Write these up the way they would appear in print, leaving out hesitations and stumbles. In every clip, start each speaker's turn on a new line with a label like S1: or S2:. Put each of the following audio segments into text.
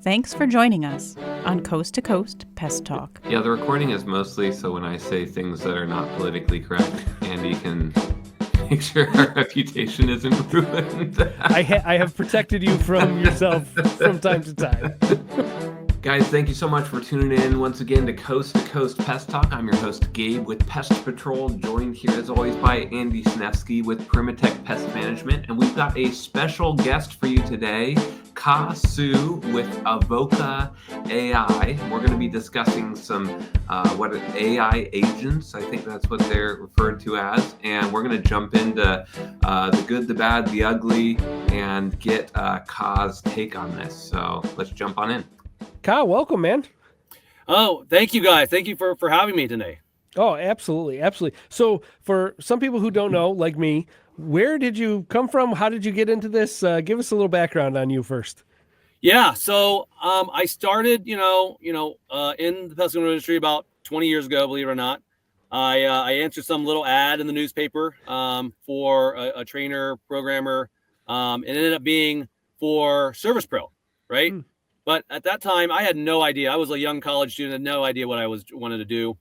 S1: Thanks for joining us on Coast to Coast Pest Talk.
S2: Yeah, the recording is mostly so when I say things that are not politically correct, Andy can make sure our reputation isn't ruined.
S3: I have protected you from yourself from time to time.
S2: Guys, thank you so much for tuning in once again to Coast Pest Talk. I'm your host, Gabe, with Pest Patrol, joined here as always by Andy Snefsky with Primatech Pest Management. And we've got a special guest for you today, Ka Tsu with Avoca AI. We're going to be discussing some AI agents. I think that's what they're referred to as. And we're going to jump into the good, the bad, the ugly, and get Ka's take on this. So let's jump on in.
S3: Ka, welcome, man.
S4: Oh, thank you guys. Thank you for having me today.
S3: Oh, absolutely. Absolutely. So for some people who don't know, like me, where did you come from? How did you get into this? Give us a little background on you first.
S4: Yeah. So I started, in the pest control industry about 20 years ago, believe it or not. I answered some little ad in the newspaper for a trainer, programmer. It ended up being for Service Pro, right? But at that time, I had no idea. I was a young college student, had no idea what I wanted to do.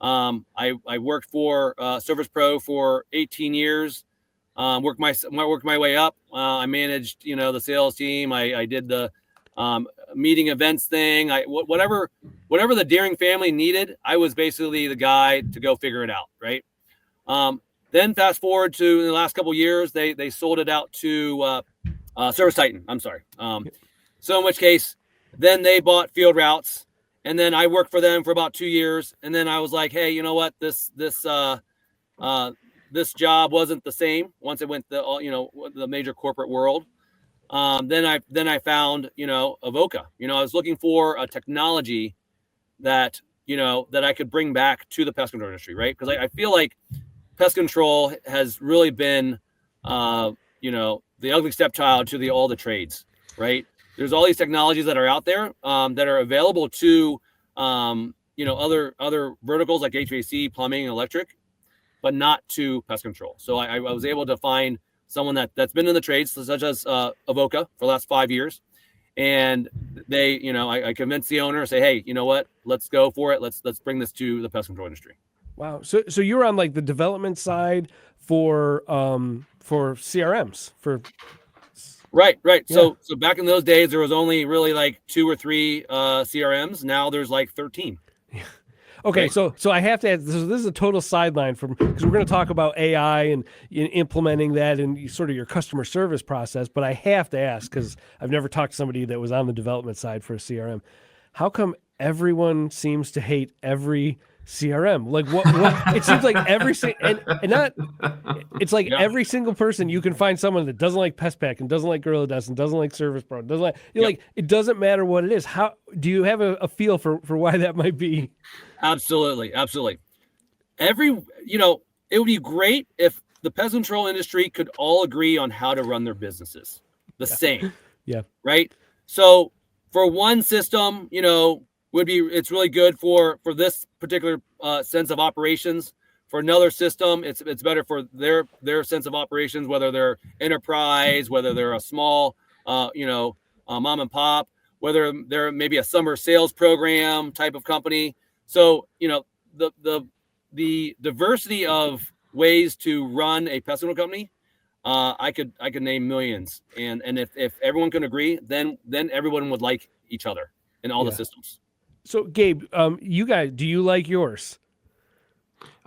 S4: I worked for Service Pro for 18 years. Worked my way up. I managed, the sales team. I did the meeting events thing. Whatever the Deering family needed, I was basically the guy to go figure it out, right? Then fast forward to the last couple of years, they sold it out to Service Titan. I'm sorry. So in which case, then they bought Field Routes, and then I worked for them for about 2 years, and then I was like, hey, you know what? This job wasn't the same once it went the major corporate world. Then I found Avoca. I was looking for a technology that I could bring back to the pest control industry, right? Because I feel like pest control has really been the ugly stepchild to all the trades, right? There's all these technologies that are out there that are available to other verticals like HVAC, plumbing, and electric, but not to pest control. So I was able to find someone that's been in the trades, such as Avoca, for the last 5 years. And they, I convinced the owner, say, hey, you know what? Let's go for it. Let's bring this to the pest control industry.
S3: Wow. So you're on like the development side for CRMs for.
S4: Right.
S3: Yeah.
S4: So back in those days, there was only really like 2 or 3 CRMs. Now there's like 13.
S3: Okay,
S4: Right.
S3: so I have to add, this is a total sideline because we're going to talk about AI and implementing that in sort of your customer service process. But I have to ask, because I've never talked to somebody that was on the development side for a CRM. How come everyone seems to hate every CRM? Like what it seems like every every single person, you can find someone that doesn't like PestPack and doesn't like Gorilla Dust and doesn't like Service Pro, doesn't like like it doesn't matter what it is. How do you have a feel for why that might be?
S4: Absolutely. It would be great if the pest control industry could all agree on how to run their businesses the same.
S3: Yeah.
S4: Right. So for one system, it's really good for this particular sense of operations. For another system, it's better for their sense of operations, whether they're enterprise, whether they're a small, mom and pop, whether they're maybe a summer sales program type of company. So, the diversity of ways to run a pest control company, I could name millions. And if everyone can agree, then everyone would like each other in all the systems.
S3: So Gabe, you guys, do you like yours?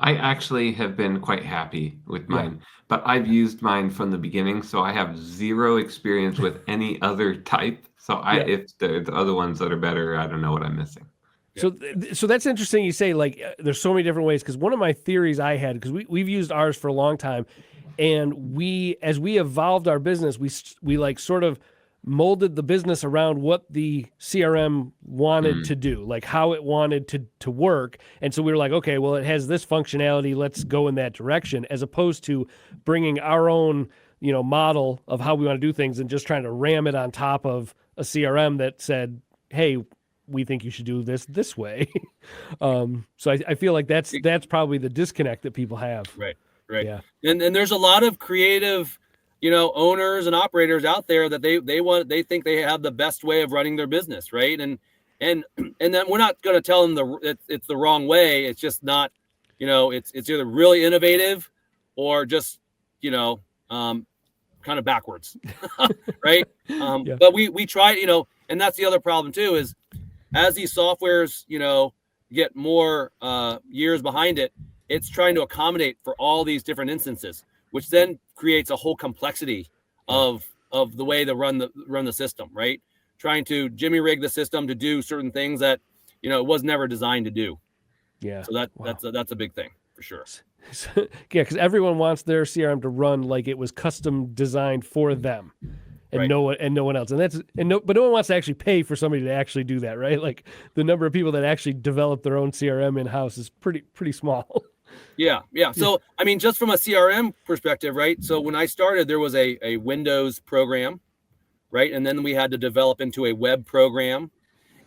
S2: I actually have been quite happy with mine, but I've used mine from the beginning, so I have zero experience with any other type. So if the other ones that are better, I don't know what I'm missing.
S3: So that's interesting. You say like there's so many different ways, because one of my theories I had, because we've used ours for a long time, and as we evolved our business, we like sort of molded the business around what the CRM wanted to do, like how it wanted to work. And so we were like, okay, well, it has this functionality, let's go in that direction, as opposed to bringing our own, model of how we want to do things and just trying to ram it on top of a CRM that said, hey, we think you should do this way. So I feel like that's probably the disconnect that people have.
S4: Right.
S3: Yeah.
S4: And there's a lot of creative owners and operators out there that they think they have the best way of running their business, right? And then we're not going to tell them it's the wrong way. It's just not, it's either really innovative or just, kind of backwards, right?
S3: Yeah.
S4: But we try, and that's the other problem too, is as these softwares, get more years behind it, it's trying to accommodate for all these different instances, which then creates a whole complexity of the way to run the system, right? Trying to jimmy rig the system to do certain things that it was never designed to do.
S3: Yeah.
S4: So that's a big thing for sure.
S3: Yeah, because everyone wants their CRM to run like it was custom designed for them, and
S4: Right.
S3: no one else. But no one wants to actually pay for somebody to actually do that, right? Like the number of people that actually develop their own CRM in house is pretty small.
S4: Yeah. So I mean, just from a CRM perspective, right? So when I started, there was a Windows program, right? And then we had to develop into a web program,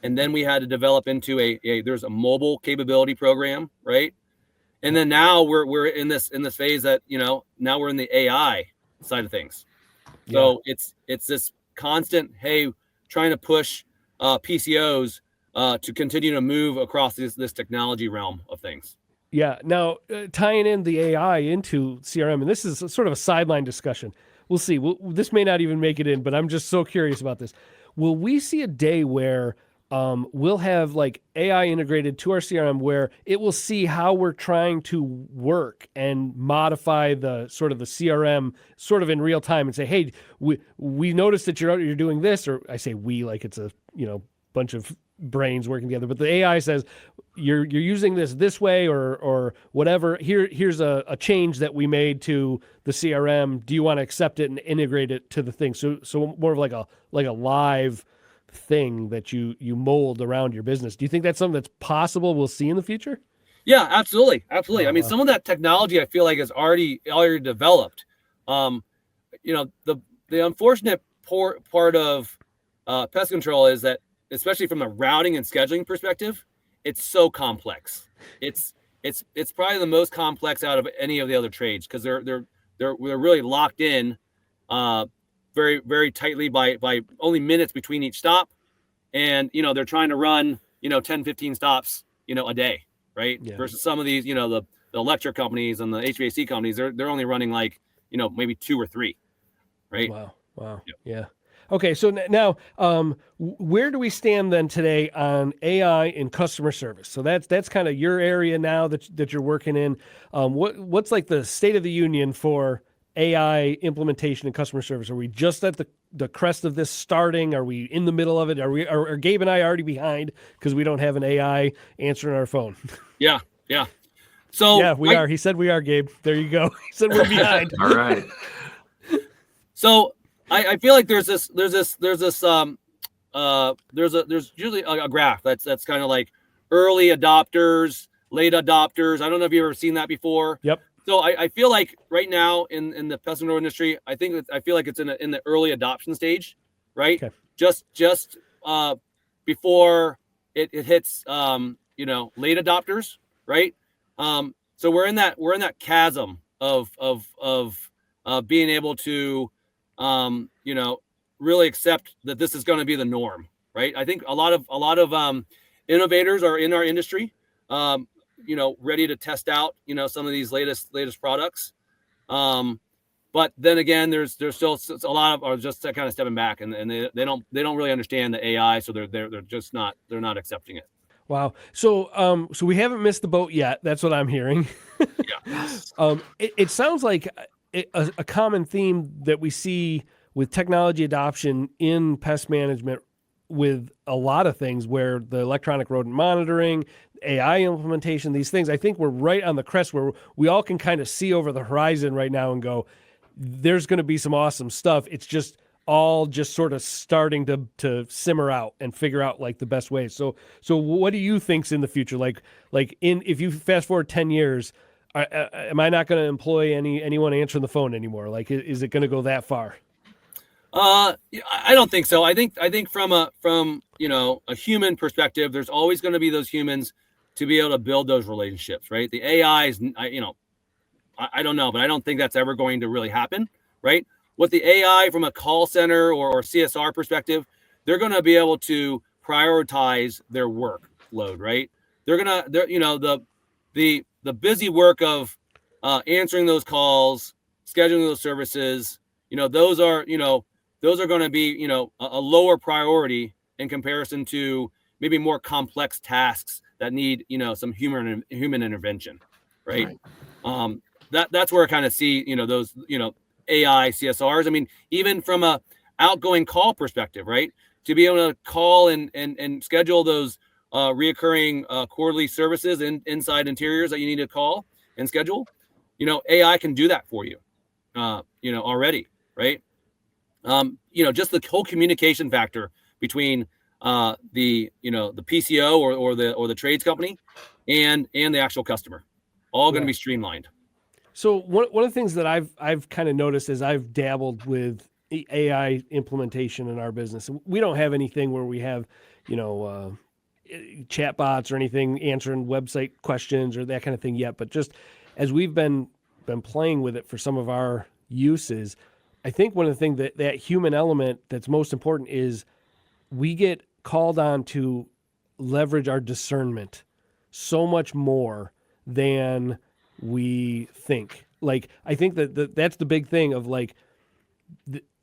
S4: and then we had to develop into there's a mobile capability program, right? And then now we're in this phase that now we're in the AI side of things. So it's this constant, hey, trying to push PCOs to continue to move across this technology realm of things.
S3: Yeah. Now, tying in the AI into CRM, and this is sort of a sideline discussion. We'll see. This may not even make it in, but I'm just so curious about this. Will we see a day where we'll have like AI integrated to our CRM where it will see how we're trying to work and modify the CRM sort of in real time and say, hey, we noticed that you're doing this, or I say we like it's a bunch of brains working together, but the AI says you're using this way or whatever. Here's a change that we made to the CRM. Do you want to accept it and integrate it to the thing? So more of like a live thing that you mold around your business. Do you think that's something that's possible we'll see in the future?
S4: Yeah, absolutely. I mean,
S3: wow.
S4: some of that technology I feel like is already developed. The unfortunate part of pest control is that, especially from a routing and scheduling perspective, it's so complex. It's probably the most complex out of any of the other trades because they're really locked in very, very tightly by only minutes between each stop. And, they're trying to run, 10, 15 stops, a day, right?
S3: Yeah.
S4: Versus some of these, the electric companies and the HVAC companies, they're only running like, maybe 2 or 3, right?
S3: Wow.
S4: Yep.
S3: Yeah. Okay. So now, where do we stand then today on AI in customer service? So that's kind of your area now that you're working in. What's like the state of the union for AI implementation in customer service? Are we just at the crest of this starting? Are we in the middle of it? Are Gabe and I already behind because we don't have an AI answering our phone?
S4: Yeah. So
S3: yeah, we are. He said we are, Gabe. There you go. He said we're behind.
S2: All right.
S4: So I feel like there's usually a graph that's kind of like early adopters, late adopters. I don't know if you've ever seen that before.
S3: Yep.
S4: So I feel like right now in the pest control industry, I feel like it's in the early adoption stage, right?
S3: Okay.
S4: Just before it hits late adopters, right? So we're in that chasm of being able to really accept that this is going to be the norm, right? I think a lot of innovators are in our industry. Ready to test out, some of these latest products. But then again, there's still a lot of are just kind of stepping back and they don't really understand the AI. So they're just not accepting it.
S3: Wow. So we haven't missed the boat yet. That's what I'm hearing.
S4: Yeah.
S3: It sounds like a common theme that we see with technology adoption in pest management with a lot of things where the electronic rodent monitoring, AI implementation, these things, I think we're right on the crest where we all can kind of see over the horizon right now and go, there's going to be some awesome stuff. It's just all just sort of starting to simmer out and figure out like the best ways. So what do you think's in the future? If you fast forward 10 years, am I not going to employ anyone answering the phone anymore? Like, is it going to go that far?
S4: I don't think so. I think from a human perspective, there's always going to be those humans to be able to build those relationships, right? The AI is, I don't know, but I don't think that's ever going to really happen, right? what the AI from a call center or CSR perspective, they're going to be able to prioritize their workload, right? They're the busy work of answering those calls, scheduling those services, those are going to be a lower priority in comparison to maybe more complex tasks that need some human intervention, right? That's where I kind of see those AI CSRs. I mean, even from a outgoing call perspective, right? To be able to call and schedule those reoccurring quarterly services inside interiors that you need to call and schedule, AI can do that for you, already, right? Just the whole communication factor between the PCO or the trades company and the actual customer, all going to be streamlined.
S3: So one of the things that I've kind of noticed as I've dabbled with AI implementation in our business, we don't have anything where we have, chat bots or anything answering website questions or that kind of thing yet. But just as we've been playing with it for some of our uses, I think one of the things that human element that's most important is we get called on to leverage our discernment so much more than we think. Like, I think that's the big thing of like,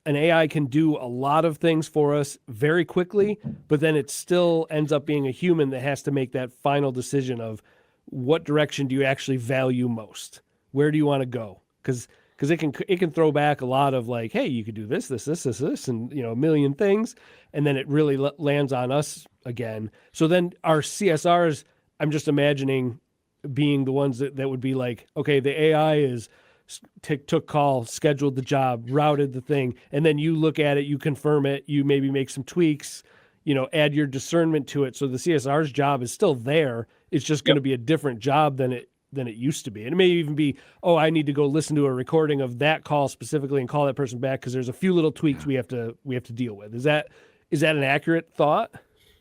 S3: an AI can do a lot of things for us very quickly, but then it still ends up being a human that has to make that final decision of what direction do you actually value most? Where do you want to go? Because it can throw back a lot of like, hey, you could do this, and a million things, and then it really lands on us again. So then our CSRs, I'm just imagining being the ones that would be like, okay, the AI is took call, scheduled the job, routed the thing, and then you look at it, you confirm it, you maybe make some tweaks, add your discernment to it. So the CSR's job is still there. It's just going to be a different job than it used to be. And it may even be, oh, I need to go listen to a recording of that call specifically and call that person back because there's a few little tweaks we have to deal with. Is that an accurate thought?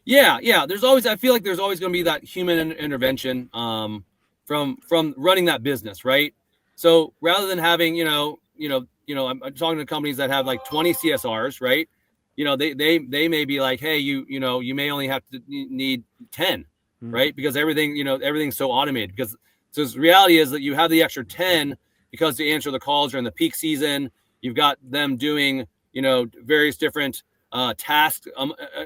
S4: Yeah. I feel like there's always going to be that human intervention from running that business, right? So rather than having, I'm talking to companies that have like 20 CSRs, right? They may be like, hey, you may only have to need 10, right? Because everything's so automated. So the reality is that you have the extra 10 because to answer the calls during the peak season, you've got them doing, various different tasks,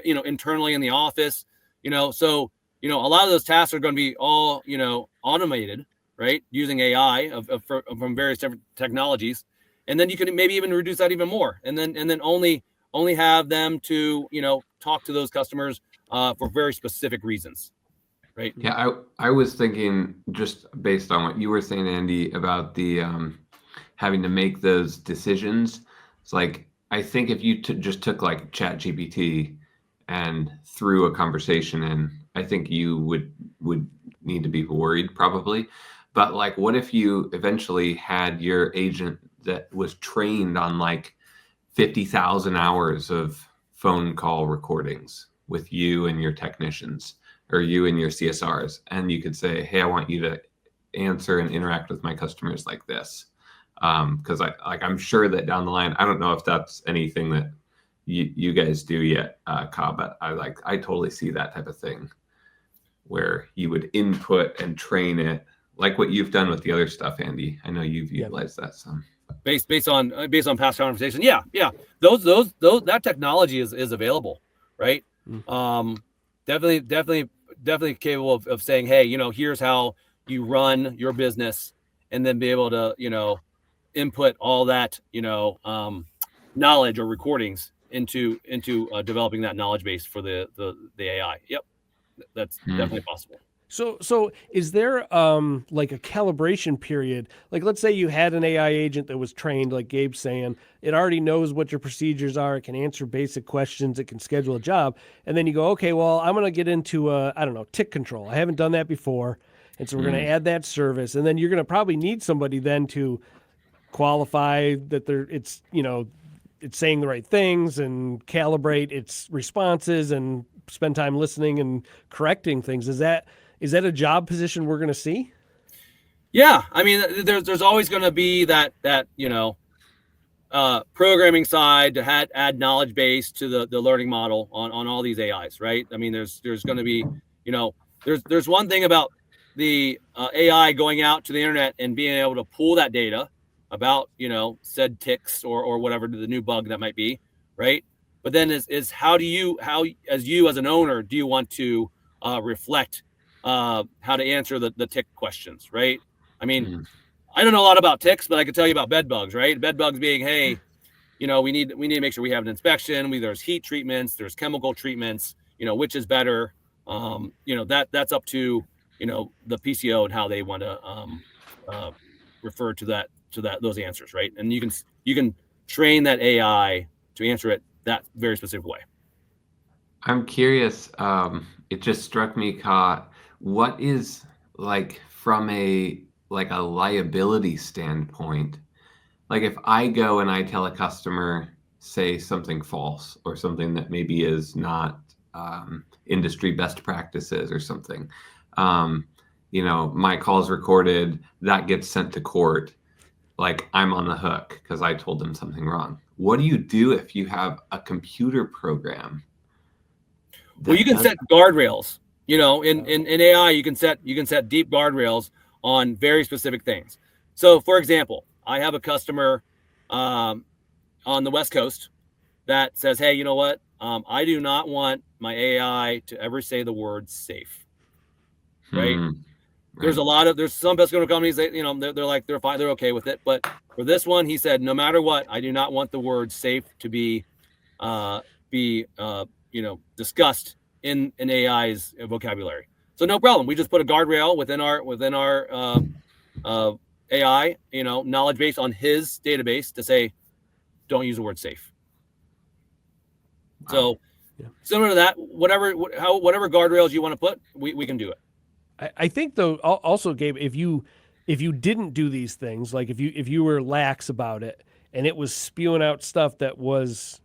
S4: internally in the office, so, a lot of those tasks are going to be all, automated, right? Using AI from various different technologies. And then you can maybe even reduce that even more. And then only have them to, talk to those customers for very specific reasons. Right.
S2: Yeah, I was thinking just based on what you were saying, Andy, about the having to make those decisions. It's like, I think if you just took like ChatGPT and threw a conversation in, I think you would need to be worried probably. But like, what if you eventually had your agent that was trained on like 50,000 hours of phone call recordings with you and your technicians or you and your CSRs, and you could say, hey, I want you to answer and interact with my customers like this. Because I'm sure that down the line, I don't know if that's anything that you guys do yet, Ka, but I totally see that type of thing where you would input and train it like what you've done with the other stuff, Andy. I know you've utilized that some.
S4: Based on past conversation. Yeah. Those that technology is available, right? Definitely capable of saying, hey, here's how you run your business, and then be able to, input all that, knowledge or recordings into developing that knowledge base for the AI. Yep. That's definitely possible.
S3: So is there like a calibration period? Like, let's say you had an AI agent that was trained, like Gabe's saying, it already knows what your procedures are. It can answer basic questions. It can schedule a job. And then you go, okay, well, I'm going to get into, tick control. I haven't done that before. And so we're going to add that service. And then you're going to probably need somebody then to qualify that it's saying the right things and calibrate its responses and spend time listening and correcting things. Is that a job position we're going to see?
S4: Yeah, I mean, there's always going to be that programming side to add knowledge base to the learning model on all these AIs, right? I mean, there's going to be, there's one thing about the AI going out to the internet and being able to pull that data about, said ticks or whatever the new bug that might be, right? But then is how as an owner, do you want to reflect how to answer the tick questions, right? I mean, I don't know a lot about ticks, but I can tell you about bed bugs, right? Bed bugs being, hey, we need to make sure we have an inspection. There's heat treatments, there's chemical treatments, which is better. That's up to the PCO and how they want to refer to those answers, right? And you can train that AI to answer it that very specific way.
S2: I'm curious. It just struck me, Ka, what is like from a liability standpoint? Like if I go and I tell a customer, say something false or something that maybe is not industry best practices or something, my call's recorded, that gets sent to court. Like I'm on the hook because I told them something wrong. What do you do if you have a computer program?
S4: Well, you can set guardrails. In AI, you can set deep guardrails on very specific things. So, for example, I have a customer on the West Coast that says, "Hey, you know what? I do not want my AI to ever say the word safe." Right? There's some pest control companies that they're like they're fine, they're okay with it, but for this one, he said, "No matter what, I do not want the word safe to be discussed in an AI's vocabulary." So no problem. We just put a guardrail within our AI, knowledge base on his database to say, don't use the word safe. Wow. So similar to that, whatever guardrails you want to put, we can do it.
S3: I think though, also Gabe, if you didn't do these things, like if you were lax about it and it was spewing out stuff that was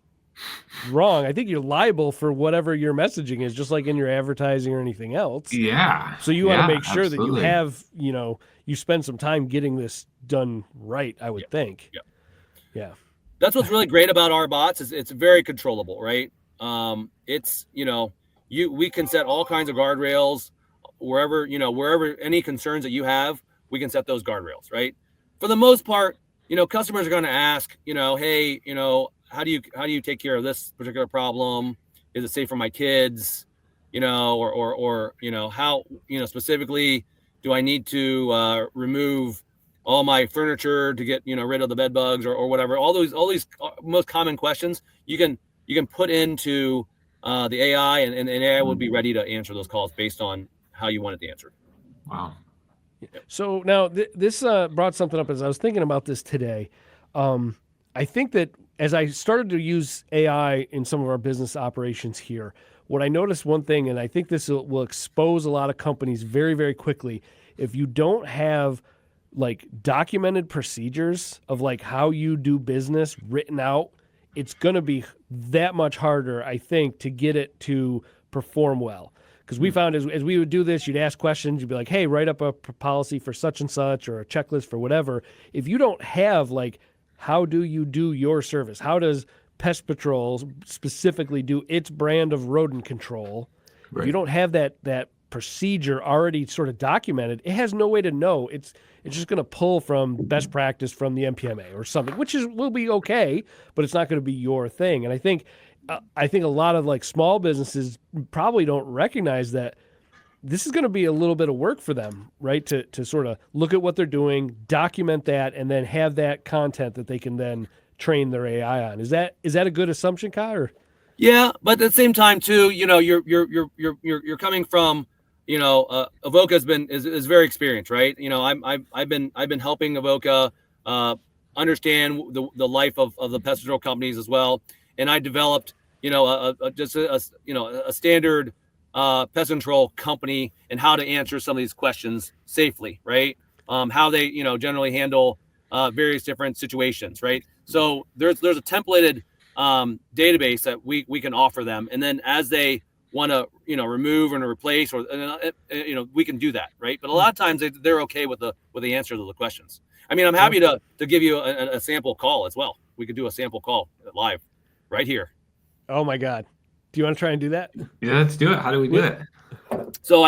S3: wrong, I think you're liable for whatever your messaging is, just like in your advertising or anything else.
S2: Yeah.
S3: So you want to make sure that you have, you spend some time getting this done right, I would think. Yeah.
S4: That's what's really great about our bots is it's very controllable, right? It's, we can set all kinds of guardrails wherever any concerns that you have, we can set those guardrails, right? For the most part, customers are going to ask, hey, how do you take care of this particular problem? Is it safe for my kids? Or how, specifically do I need to remove all my furniture to get, rid of the bed bugs or whatever? All these most common questions you can put into the AI and AI will be ready to answer those calls based on how you want it to answer.
S2: Wow.
S3: So now this brought something up as I was thinking about this today. I think that as I started to use AI in some of our business operations here, what I noticed one thing, and I think this will expose a lot of companies very, very quickly, if you don't have like documented procedures of like how you do business written out, it's going to be that much harder, I think, to get it to perform well. Because we found as we would do this, you'd ask questions, you'd be like, hey, write up a policy for such and such or a checklist for whatever. If you don't have like, how do you do your service? How does Pest Patrol specifically do its brand of rodent control? Right. If you don't have that procedure already sort of documented, it has no way to know. It's just going to pull from best practice from the MPMA or something, which will be okay, but it's not going to be your thing. And I think a lot of like small businesses probably don't recognize that this is going to be a little bit of work for them, right? To sort of look at what they're doing, document that, and then have that content that they can then train their AI on. Is that a good assumption, Ka? Or?
S4: Yeah, but at the same time too, you're coming from, Avoca is very experienced, right? I've been helping Avoca understand the life of the pest control companies as well, and I developed a standard pest control company and how to answer some of these questions safely, right? How they generally handle various different situations, right? So there's a templated database that we can offer them, and then as they want to remove and replace or we can do that, right? But a lot of times they're okay with the answer to the questions. I mean, I'm happy to give you a sample call as well. we could do a sample call live right here.
S3: Oh my God. Do you want to try and do that?
S2: Yeah, let's do it. How do we do it?
S4: So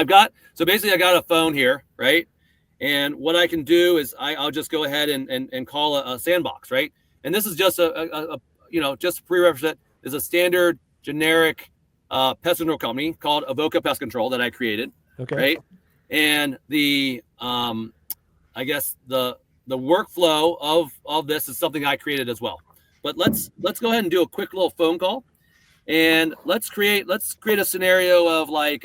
S4: basically I got a phone here, right? And what I can do is I'll just go ahead and call a sandbox, right? And this is just a just a prerequisite is a standard generic pest control company called Avoca Pest Control that I created.
S3: Okay.
S4: Right. And the I guess the workflow of this is something I created as well. But let's go ahead and do a quick little phone call. And let's create a scenario of like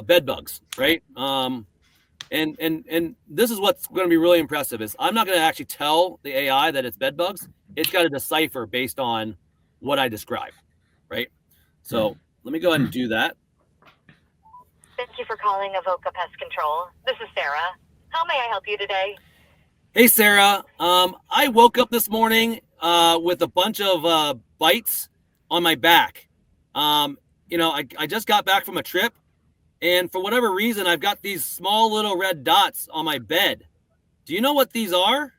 S4: bed bugs, right? And this is what's going to be really impressive is I'm not going to actually tell the AI that it's bed bugs. It's got to decipher based on what I describe, right? So let me go ahead and do that.
S5: Thank you for calling Avoca Pest Control. This is Sarah. How may I help you today?
S4: Hey, Sarah. I woke up this morning with a bunch of bites on my back. I just got back from a trip, and for whatever reason, I've got these small little red dots on my bed. Do you know what these are?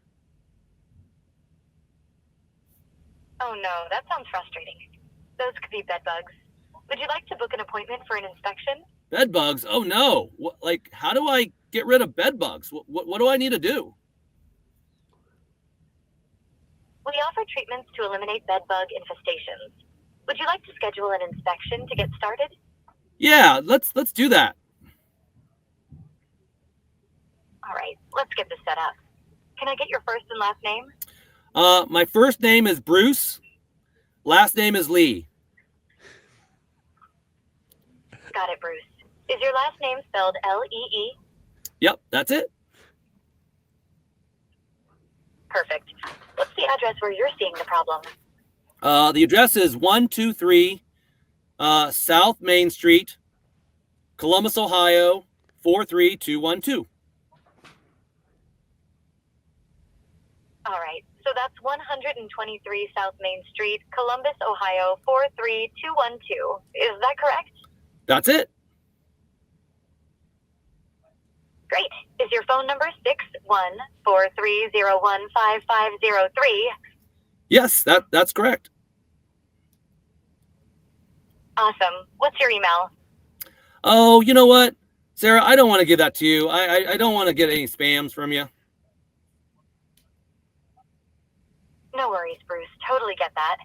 S5: Oh no, that sounds frustrating. Those could be bed bugs. Would you like to book an appointment for an inspection?
S4: Bed bugs? Oh no. How do I get rid of bed bugs? What do I need to do?
S5: We offer treatments to eliminate bed bug infestations. Would you like to schedule an inspection to get started?
S4: Yeah, let's do that.
S5: All right, let's get this set up. Can I get your first and last name?
S4: My first name is Bruce. Last name is Lee.
S5: Got it, Bruce. Is your last name spelled L-E-E?
S4: Yep, that's it.
S5: Perfect. What's the address where you're seeing the problem?
S4: The address is 123 South Main Street, Columbus, Ohio, 43212.
S5: All right, so that's 123 South Main Street, Columbus, Ohio, 43212. Is that correct?
S4: That's it.
S5: Great. Is your phone number 61430155503?
S4: Yes, that's correct.
S5: Awesome. What's your email?
S4: Oh, you know what, Sarah? I don't want to give that to you. I don't want to get any spams from you.
S5: No worries, Bruce. Totally get that.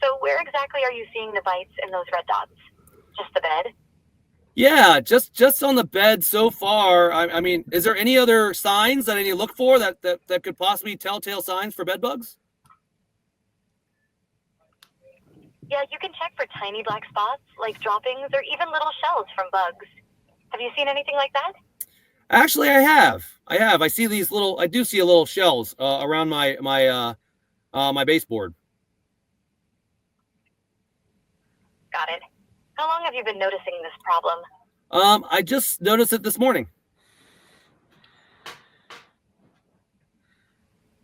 S5: So where exactly are you seeing the bites and those red dots? Just the bed?
S4: Yeah, just on the bed so far. I mean, is there any other signs that I need to look for that could possibly be telltale signs for bed bugs?
S5: Yeah, you can check for tiny black spots like droppings or even little shells from bugs. Have you seen anything like that?
S4: Actually, I have. I see these little. I do see a little shells around my baseboard.
S5: Got it. How long have you been noticing this problem?
S4: I just noticed it this morning.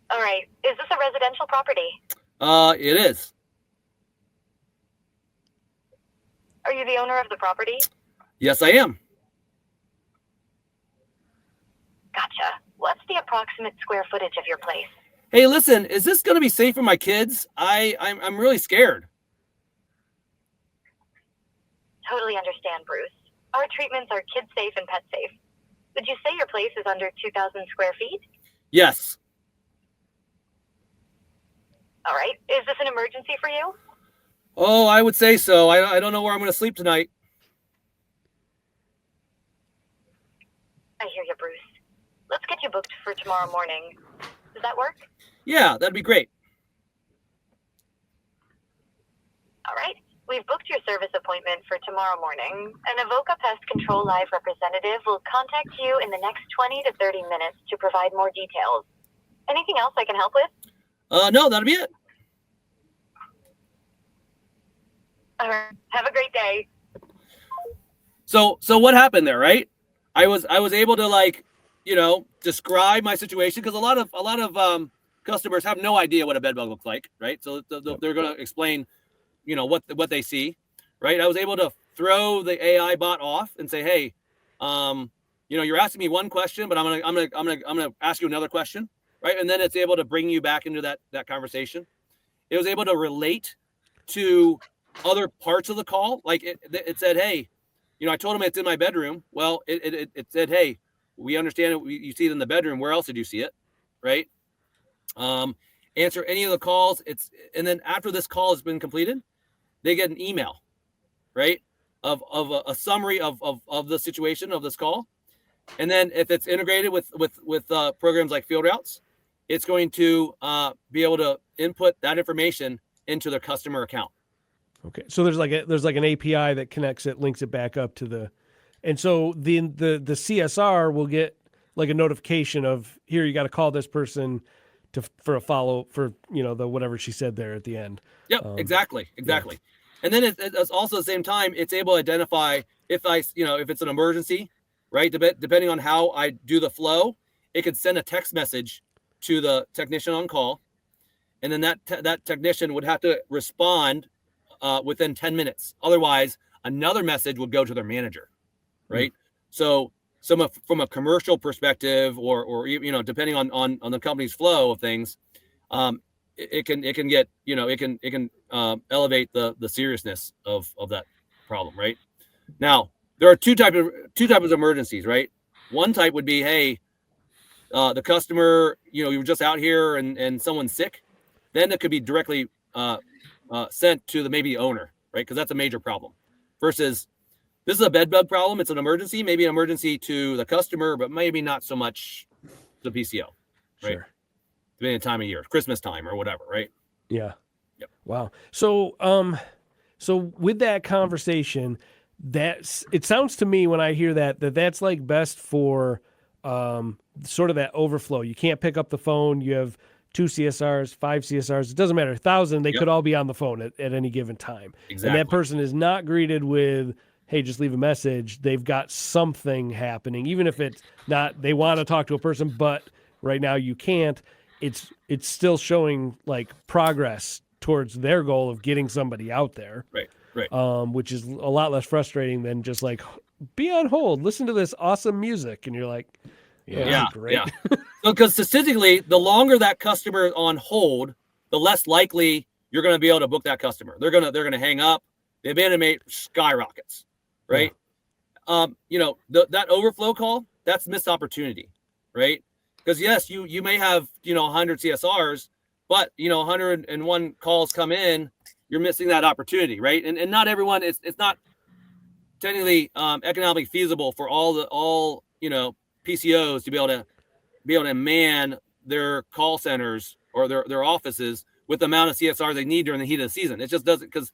S5: All right. Is this a residential property?
S4: It is.
S5: Are you the owner of the property?
S4: Yes, I am.
S5: Gotcha. What's the approximate square footage of your place?
S4: Hey, listen, is this going to be safe for my kids? I'm really scared.
S5: Totally understand, Bruce. Our treatments are kid safe and pet safe. Would you say your place is under 2,000 square feet?
S4: Yes.
S5: All right. Is this an emergency for you?
S4: Oh, I would say so. I don't know where I'm going to sleep tonight.
S5: I hear you, Bruce. Let's get you booked for tomorrow morning. Does that work?
S4: Yeah, that'd be great.
S5: All right. We've booked your service appointment for tomorrow morning. An Avoca Pest Control Live representative will contact you in the next 20 to 30 minutes to provide more details. Anything else I can help with?
S4: No, that'll be it.
S5: All right. Have a great day.
S4: So what happened there, right? I was able to describe my situation because a lot of customers have no idea what a bed bug looks like, right? So they're going to explain, what they see, right? I was able to throw the AI bot off and say, hey, you're asking me one question, but I'm gonna ask you another question, right? And then it's able to bring you back into that conversation. It was able to relate to other parts of the call. Like it said, hey, I told him it's in my bedroom. Well, it said, hey, we understand it. You see it in the bedroom. Where else did you see it? Right. Answer any of the calls. And then after this call has been completed, they get an email, right, of a summary of the situation of this call. And then if it's integrated with programs like Field Routes, it's going to be able to input that information into their customer account.
S3: Okay, so there's like an API that connects it, links it back up to the, and so the CSR will get like a notification of, here, you got to call this person for a follow for the whatever she said there at the end.
S4: Yep, exactly. Yeah. And then it's also at the same time, it's able to identify if it's an emergency, right? Depending on how I do the flow, it could send a text message to the technician on call, and then that technician would have to respond within 10 minutes. Otherwise, another message would go to their manager, right? So from a commercial perspective, or depending on the company's flow of things, it can get it can elevate the seriousness of that problem, right? Now there are two types of emergencies, right? One type would be, hey, the customer, you were just out here and someone's sick. Then it could be directly sent to the owner, right? Because that's a major problem. Versus this is a bed bug problem. It's an emergency, maybe an emergency to the customer, but maybe not so much the PCO, right?
S3: Sure.
S4: Depending on the time of year, Christmas time or whatever, right?
S3: Yeah.
S4: Yep.
S3: Wow. So with that conversation, it sounds to me when I hear that's like best for sort of that overflow. You can't pick up the phone. You have 2 CSRs, 5 CSRs. It doesn't matter. 1,000, they could all be on the phone at any given time.
S4: Exactly.
S3: And that person is not greeted with, hey, just leave a message. They've got something happening, even if it's not, they want to talk to a person, but right now you can't. It's still showing like progress towards their goal of getting somebody out there.
S4: Right.
S3: Which is a lot less frustrating than just like, be on hold, listen to this awesome music. And you're like, yeah. Great.
S4: Yeah. Because statistically, the longer that customer is on hold, the less likely you're going to be able to book that customer. They're gonna hang up. The abandonment rate skyrockets, right? Yeah. That overflow call, that's missed opportunity, right? Because yes, you may have 100 CSRs, but 101 calls come in, you're missing that opportunity, right? And not everyone, it's not technically economically feasible for all PCOs to be able to man their call centers or their offices with the amount of CSRs they need during the heat of the season. It just doesn't, because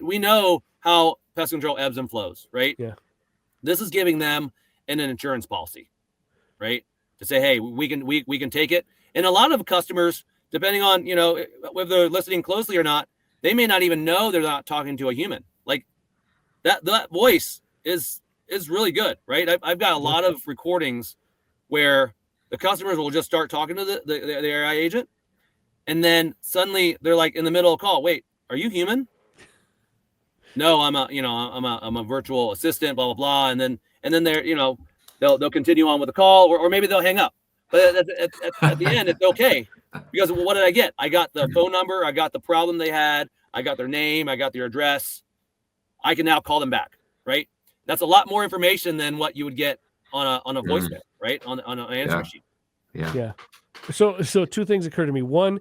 S4: we know how pest control ebbs and flows, right?
S3: Yeah. This
S4: is giving them an insurance policy, right? To say, hey, we can take it. And a lot of customers, depending on whether they're listening closely or not, they may not even know they're not talking to a human. Like that voice is really good, right? I've got a lot of recordings where the customers will just start talking to the AI agent, and then suddenly they're like in the middle of a call. Wait, are you human? No, I'm a virtual assistant, blah blah blah, and then they're they'll continue on with the call, or maybe they'll hang up. But at the end, it's okay, because what did I get? I got the phone number, I got the problem they had, I got their name, I got their address. I can now call them back, right? That's a lot more information than what you would get on a voicemail, right? On an answer machine.
S3: Yeah. So 2 things occur to me. One,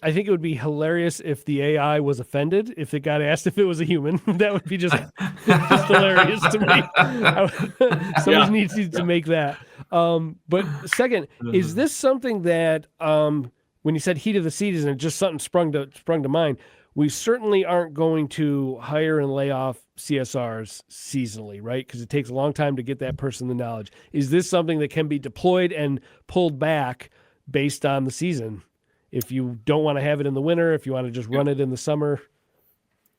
S3: I think it would be hilarious if the AI was offended if it got asked if it was a human. That would be just hilarious to me. Somebody needs to make that. But second, is this something that when you said heat of the season and just something sprung to mind? We certainly aren't going to hire and lay off CSRs seasonally, right? Because it takes a long time to get that person the knowledge. Is this something that can be deployed and pulled back based on the season? If you don't want to have it in the winter, if you want to just run it in the summer?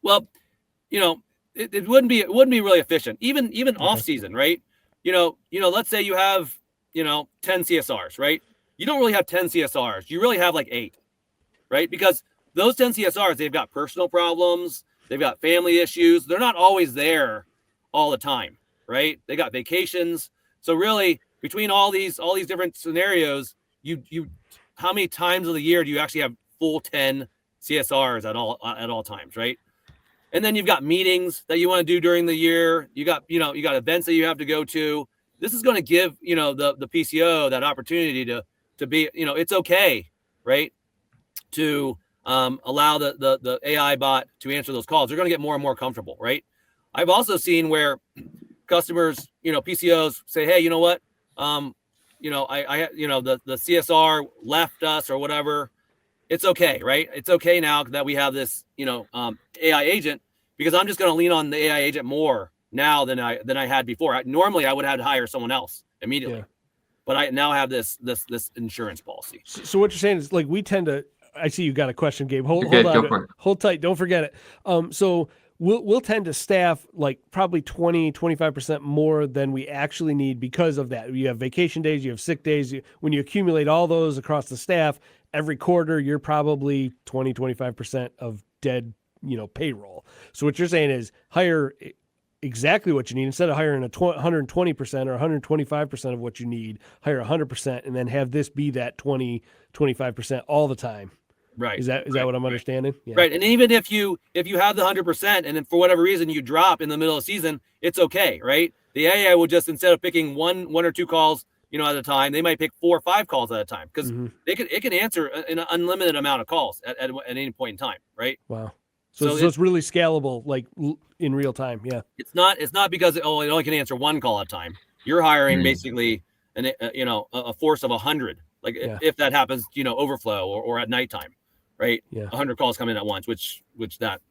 S4: Well, it wouldn't be really efficient, even off season, right? Let's say you have 10 CSRs, right? You don't really have 10 CSRs. You really have like 8, right? Because those 10 CSRs, they've got personal problems, they've got family issues. They're not always there all the time, right? They got vacations. So really, between all these different scenarios, you times of the year do you actually have full 10 CSRs at all times, right? And then you've got meetings that you want to do during the year. You got events that you have to go to. This is going to give, the PCO that opportunity to be, it's okay, right, to allow the AI bot to answer those calls. They're going to get more and more comfortable, right? I've also seen where customers, PCOs say, hey, you know what, the CSR left us or whatever. It's okay, right? It's okay now that we have this, AI agent, because I'm just going to lean on the AI agent more now than I had before. Normally, I would have to hire someone else immediately, but I now have this insurance policy.
S3: So what you're saying is, like, we tend to. I see you got a question, Gabe. Hold
S2: Okay, go
S3: on,
S2: for it.
S3: hold tight. Don't forget it. So we'll tend to staff like probably 20-25% more than we actually need because of that. You have vacation days, you have sick days. When you accumulate all those across the staff, every quarter you're probably 20-25% of dead, payroll. So what you're saying is hire exactly what you need. Instead of hiring 120% or 125% of what you need, hire 100% and then have this be that 20-25% all the time.
S4: Right.
S3: Is that what I'm understanding? Yeah.
S4: Right. And even if you have the 100% and then for whatever reason you drop in the middle of the season, it's okay, right? The AI will just, instead of picking one or two calls, at a time, they might pick 4 or 5 calls at a time, because it can answer an unlimited amount of calls at any point in time, right?
S3: Wow. So it's really scalable, like in real time. Yeah.
S4: It's not because it only can answer 1 call at a time. You're hiring basically a force of 100, like if that happens, overflow or at nighttime. Right.
S3: Yeah.
S4: 100 calls come in at once, which that,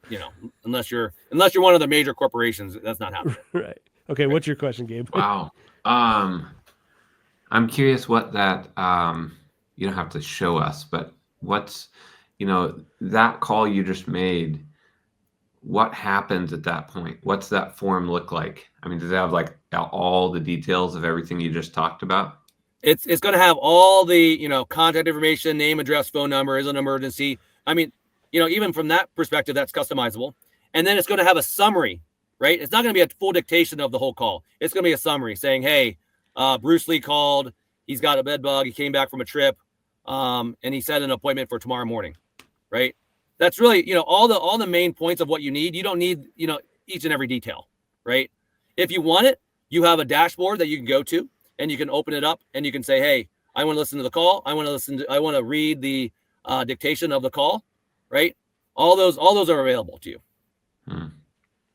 S4: unless you're one of the major corporations, that's not happening.
S3: Right. Okay. What's your question, Gabe?
S2: Wow. I'm curious what that, you don't have to show us, but what's, that call you just made, what happens at that point? What's that form look like? I mean, does it have like all the details of everything you just talked about?
S4: It's going to have all the, contact information, name, address, phone number, is an emergency. I mean, even from that perspective, that's customizable. And then it's going to have a summary, right? It's not going to be a full dictation of the whole call. It's going to be a summary saying, hey, Bruce Lee called. He's got a bed bug. He came back from a trip, and he set an appointment for tomorrow morning, right? That's really, all the main points of what you need. You don't need, each and every detail, right? If you want it, you have a dashboard that you can go to, and you can open it up and you can say, hey, I want to listen to the call. I want to read the dictation of the call, right? All those are available to you.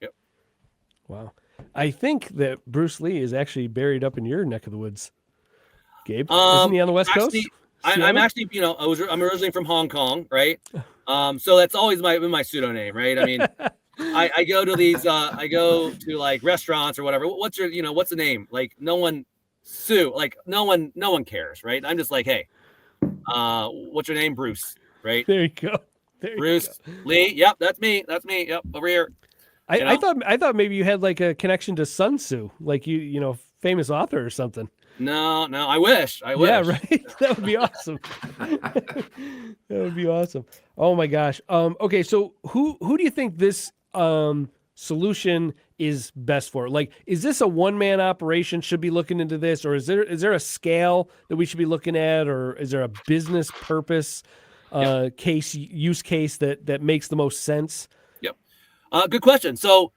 S4: Yep.
S3: Wow. I think that Bruce Lee is actually buried up in your neck of the woods. Gabe, isn't he on the West Coast?
S4: I'm actually, I'm originally from Hong Kong, right? So that's always been my pseudonym, right? I mean, I go to these, I go to like restaurants or whatever. What's your, what's the name? Like no one cares, right? I'm just like, hey, what's your name? Bruce, right?
S3: There you go.
S4: Bruce Lee. Yep, that's me. Yep, over here.
S3: I thought maybe you had like a connection to Sun Tzu, like famous author or something.
S4: No, I wish.
S3: Yeah, right. That would be awesome. That would be awesome. Oh my gosh. Okay, so who do you think this solution is best for? Like, is this a one-man operation should be looking into this, or is there a scale that we should be looking at, or is there a business purpose use case that makes the most sense?
S4: Yep. Good question. So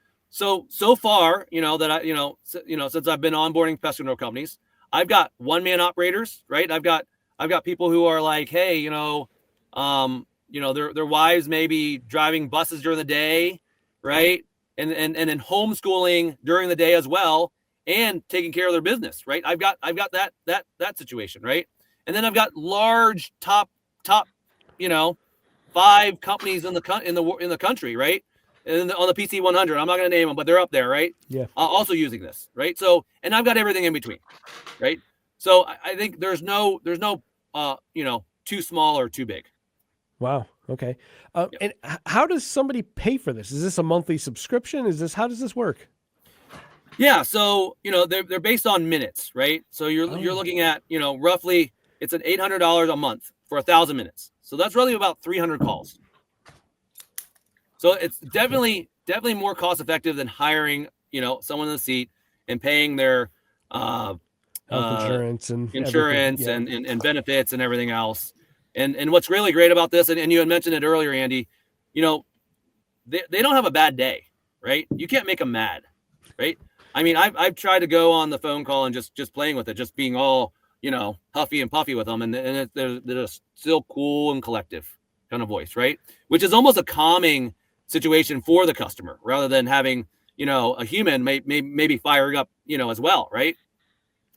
S4: far, that I, since I've been onboarding pest control companies, I've got one-man operators, right? I've got people who are like, hey, their wives may be driving buses during the day, right? And then homeschooling during the day as well, and taking care of their business, right? I've got that situation, right? And then I've got large top 5 companies in the country, right? And on the PC 100, I'm not going to name them, but they're up there, right?
S3: Yeah.
S4: Also using this, right? So, and I've got everything in between, right? So I think there's no too small or too big.
S3: Wow. Okay. And how does somebody pay for this? Is this a monthly subscription? How does this work?
S4: Yeah. So, they're based on minutes, right? So you're looking at, roughly it's an $800 a month for 1,000 minutes. So that's really about 300 calls. So it's definitely more cost effective than hiring, someone in the seat and paying their
S3: health insurance and
S4: and benefits and everything else. And what's really great about this, and you had mentioned it earlier, Andy, you know, they don't have a bad day, right? You can't make them mad, right? I mean, I've tried to go on the phone call and just playing with it, just being all, you know, huffy and puffy with them, and they're still cool and collective kind of voice, right? Which is almost a calming situation for the customer rather than having, you know, a human maybe firing up, you know, as well, right?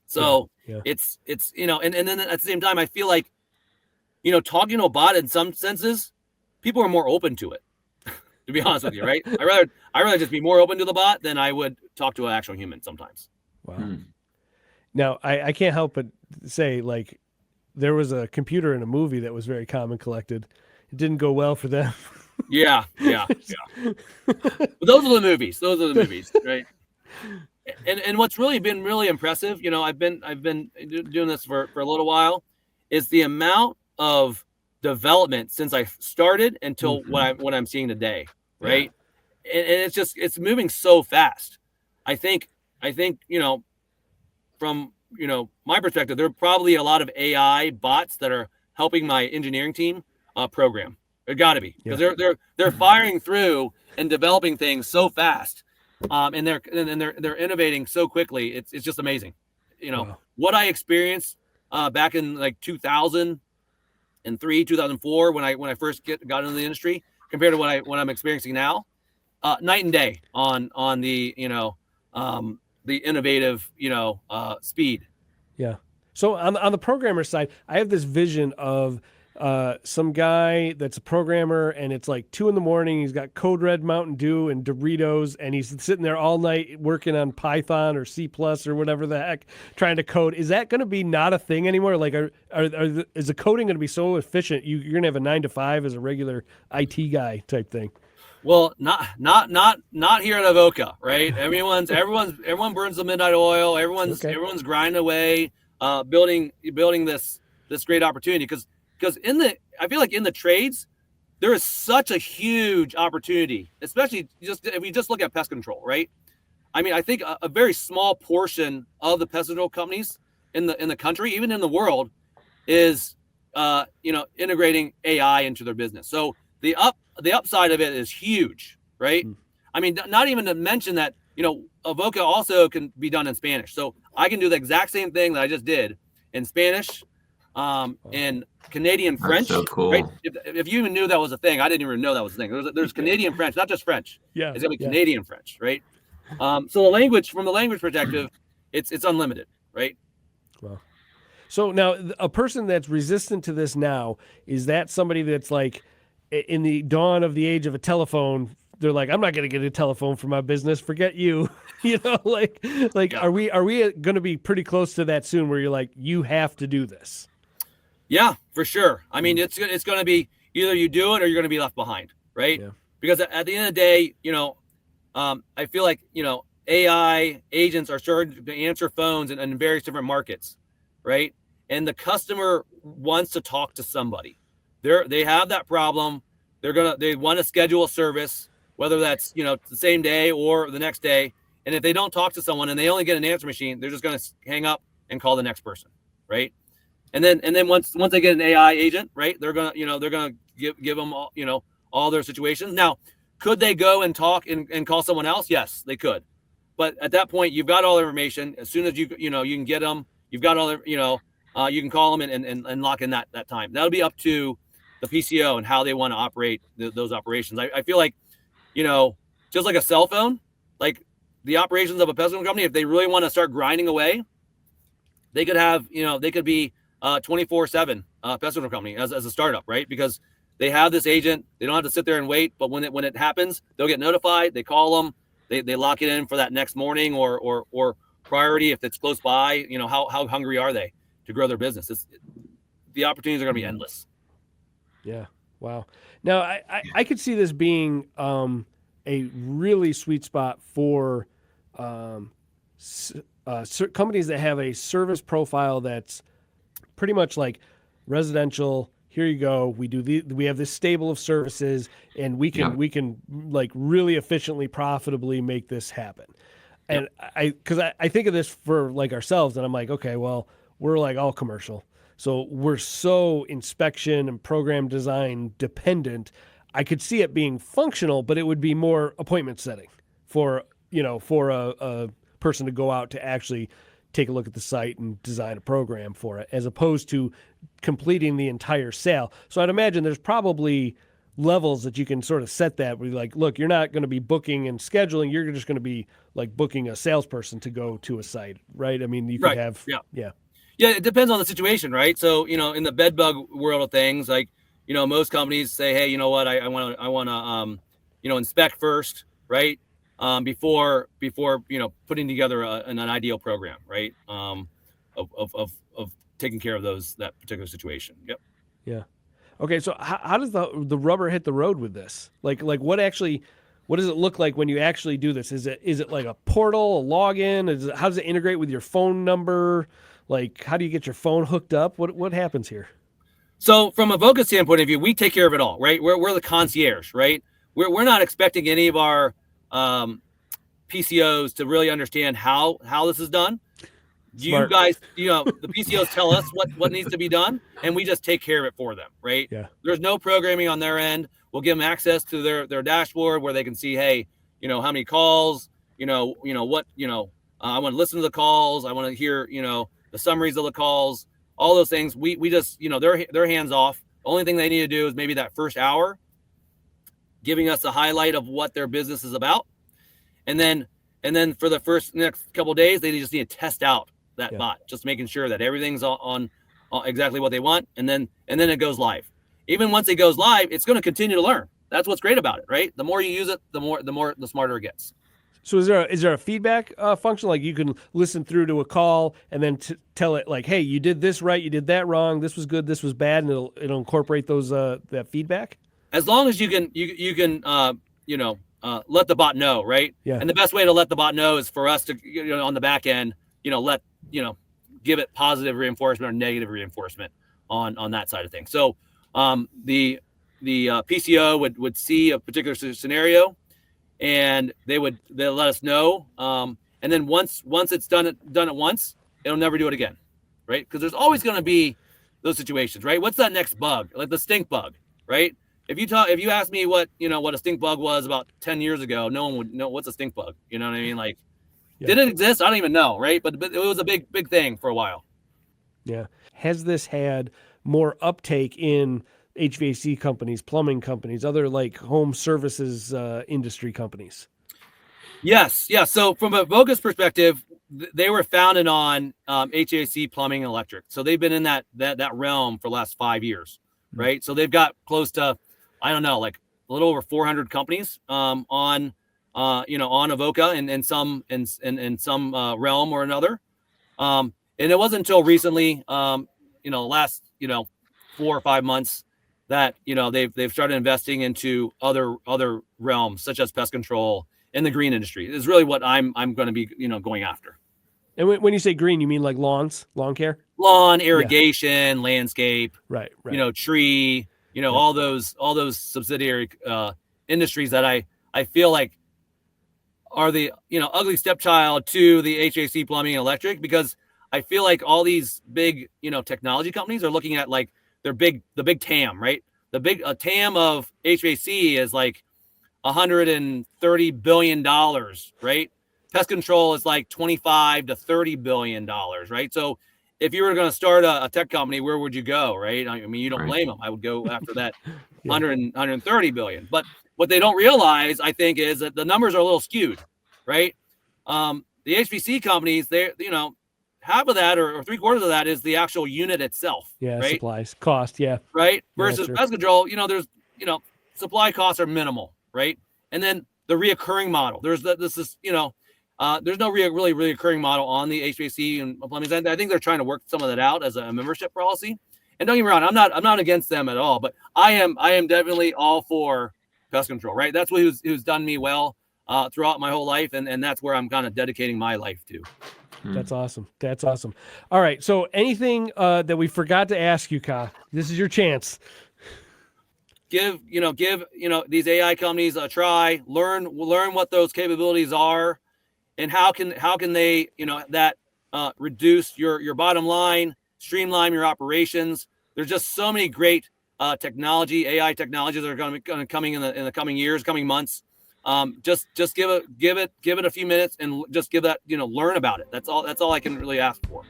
S4: So
S3: Yeah.
S4: it's you know, and then at the same time, I feel like, you know, talking to a bot in some senses, people are more open to it. To be honest with you, right? I rather just be more open to the bot than I would talk to an actual human sometimes.
S3: Wow. Now, I can't help but say, like, there was a computer in a movie that was very calm and collected. It didn't go well for them.
S4: Yeah. But those are the movies. Those are the movies, right? And what's really been really impressive, you know, I've been doing this for a little while, is the amount of development since I started until what I'm seeing today, right? Yeah. And it's moving so fast. I think you know, from, you know, my perspective, there are probably a lot of AI bots that are helping my engineering team program. There got to be, because they're firing through and developing things so fast, and they're innovating so quickly. It's just amazing. You know, what I experienced back in like 2003, 2004 when I first got into the industry compared to what I'm experiencing now, night and day on the, you know, the innovative, you know, speed.
S3: Yeah. So on the programmer side, I have this vision of some guy that's a programmer, and it's like 2 a.m. He's got Code Red Mountain Dew and Doritos, and he's sitting there all night working on Python or C+ or whatever the heck, trying to code. Is that going to be not a thing anymore? Like, is the coding going to be so efficient you're going to have a 9 to 5 as a regular IT guy type thing?
S4: Well, not here at Avoca, right? Everyone burns the midnight oil. Everyone's grinding away, building this great opportunity, because I feel like in the trades there is such a huge opportunity, especially if we just look at pest control, right? I mean, I think a very small portion of the pest control companies in the country, even in the world, is you know, integrating AI into their business. So the upside of it is huge, right? I mean, not even to mention that, you know, Avoca also can be done in Spanish. So I can do the exact same thing that I just did in Spanish, in Canadian French.
S2: That's so cool.
S4: Right? If you even knew that was a thing, I didn't even know that was a thing. There's Canadian French, not just French.
S3: Yeah.
S4: It's gonna be Canadian French, right? So from the language perspective, it's unlimited, right?
S3: Wow. So now, a person that's resistant to this now, is that somebody that's like, in the dawn of the age of a telephone, they're like, I'm not going to get a telephone for my business. Forget you. You know, like, yeah. Are we going to be pretty close to that soon, where you're like, you have to do this?
S4: Yeah, for sure. I mean, it's going to be either you do it or you're going to be left behind, right? Yeah. Because at the end of the day, you know, I feel like, you know, AI agents are starting to answer phones in various different markets, right? And the customer wants to talk to somebody. They have that problem. They want to schedule a service, whether that's, you know, the same day or the next day. And if they don't talk to someone and they only get an answer machine, they're just going to hang up and call the next person, right? And then once they get an AI agent, right, they're gonna give them all, you know, all their situations. Now, could they go and talk and call someone else? Yes, they could. But at that point, you've got all the information. As soon as you can get them, you've got all the, you know, you can call them and lock in that time. That'll be up to the PCO and how they want to operate those operations. I feel like, you know, just like a cell phone, like the operations of a pest control company, if they really want to start grinding away, they could have, you know, they could be 24/7 pest control company as a startup, right? Because they have this agent, they don't have to sit there and wait. But when it happens, they'll get notified. They call them, they lock it in for that next morning or priority if it's close by. You know, how hungry are they to grow their business? The opportunities are going to be endless.
S3: Yeah. Wow. Now, I could see this being a really sweet spot for companies that have a service profile that's pretty much like residential. Here you go. We have this stable of services, and we can like really efficiently, profitably make this happen. And because I think of this for like ourselves, and I'm like, okay, well, we're like all commercial. So we're so inspection and program design dependent. I could see it being functional, but it would be more appointment setting for, for a person to go out to actually take a look at the site and design a program for it, as opposed to completing the entire sale. So I'd imagine there's probably levels that you can sort of set that where you're like, look, you're not going to be booking and scheduling. You're just going to be like booking a salesperson to go to a site, right? I mean, you could have,
S4: yeah. It depends on the situation, right? So, in the bed bug world of things, like, most companies say, hey, you know what, I want to, inspect first, right? Before putting together an ideal program, right? Of taking care of that particular situation. Yep.
S3: Yeah. Okay, so how does the rubber hit the road with this? Like what does it look like when you actually do this? Is it like a portal, a login? How does it integrate with your phone number? Like, how do you get your phone hooked up? What happens here?
S4: So from a Avoca standpoint of view, we take care of it all, right? We're the concierge, right? We're not expecting any of our PCOs to really understand how this is done.
S3: Smart.
S4: You guys, the PCOs tell us what needs to be done, and we just take care of it for them, right?
S3: Yeah.
S4: There's no programming on their end. We'll give them access to their dashboard where they can see, hey, how many calls, what, I want to listen to the calls. I want to hear, the summaries of the calls, all those things. We just, they're hands off. The only thing they need to do is maybe that first hour, giving us a highlight of what their business is about. And then for the next couple of days, they just need to test out that bot, just making sure that everything's on exactly what they want. And then it goes live. Even once it goes live, it's going to continue to learn. That's what's great about it, right? The more you use it, the smarter it gets.
S3: So is there a feedback function? Like you can listen through to a call and then tell it like, hey, you did this right, you did that wrong, this was good, this was bad, and it'll incorporate those that feedback?
S4: As long as you can let the bot know, right?
S3: Yeah.
S4: And the best way to let the bot know is for us to, on the back end, give it positive reinforcement or negative reinforcement on that side of things. So the PCO would see a particular scenario, and they'll let us know. And then once it's done it once, it'll never do it again, right? Because there's always going to be those situations, right? What's that next bug? Like the stink bug, right? If you ask me what a stink bug was about 10 years ago, no one would know what's a stink bug. You know what I mean? Like, did it exist? I don't even know, right? But it was a big thing for a while.
S3: Yeah. Has this had more uptake in HVAC companies, plumbing companies, other like home services industry companies?
S4: Yes. Yeah. So from a Avoca's perspective, they were founded on HVAC, plumbing, and electric. So they've been in that realm for the last 5 years, right? So they've got close to, I don't know, like a little over 400 companies on Avoca and in some realm or another. And it wasn't until recently, last 4 or 5 months that they've started investing into other realms such as pest control in the green industry. Is really what I'm going to be going after.
S3: And when you say green, you mean like lawns, lawn care,
S4: lawn, irrigation, landscape,
S3: right?
S4: Tree, all those subsidiary industries that I feel like are the ugly stepchild to the HVAC, plumbing, and electric, because I feel like all these big technology companies are looking at like the big TAM, right? The big TAM of HVAC is like $130 billion, right? Pest control is like $25 to $30 billion, right? So if you were going to start a tech company, where would you go, right? I mean, you don't blame them. I would go after that 130 billion. But what they don't realize, I think, is that the numbers are a little skewed, right? The HVC companies, half of that or 3/4 of that is the actual unit itself.
S3: Yeah,
S4: right?
S3: Supplies, cost, yeah.
S4: Right? Versus pest control, there's, supply costs are minimal, right? And then the reoccurring model. There's no really reoccurring model on the HVAC and plumbing side. I think they're trying to work some of that out as a membership policy. And don't get me wrong, I'm not against them at all, but I am definitely all for pest control, right? That's who's done me well throughout my whole life, and that's where I'm kind of dedicating my life to.
S3: That's awesome. That's awesome. All right. So anything that we forgot to ask you, Ka, this is your chance.
S4: Give these AI companies a try, learn what those capabilities are, and how can they, reduce your bottom line, streamline your operations. There's just so many great technology, AI technologies that are going to coming in the coming years, coming months. Just give it a few minutes and just give that, learn about it. That's all I can really ask for.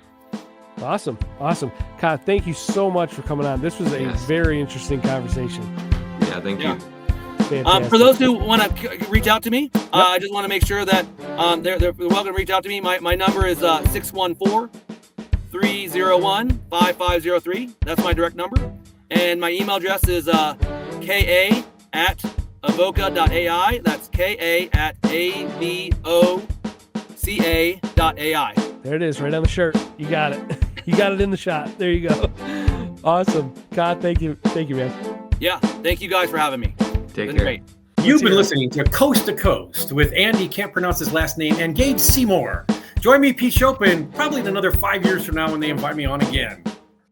S3: Awesome. Ka, thank you so much for coming on. This was a very interesting conversation.
S2: Yeah, thank you.
S4: For those who want to reach out to me, I just want to make sure that they're welcome to reach out to me. My number is 614-301-5503. That's my direct number. And my email address is ka@avoca.ai. That's ka@avoca.ai.
S3: There it is, right on the shirt. You got it. You got it in the shot. There you go. Awesome. Ka, thank you, man.
S4: Yeah, thank you guys for having me.
S2: Take care.
S4: Great.
S6: You've been listening to Coast to Coast with Andy, can't pronounce his last name, and Gabe Seymour. Join me, Pete Chopin, probably in another 5 years from now when they invite me on again.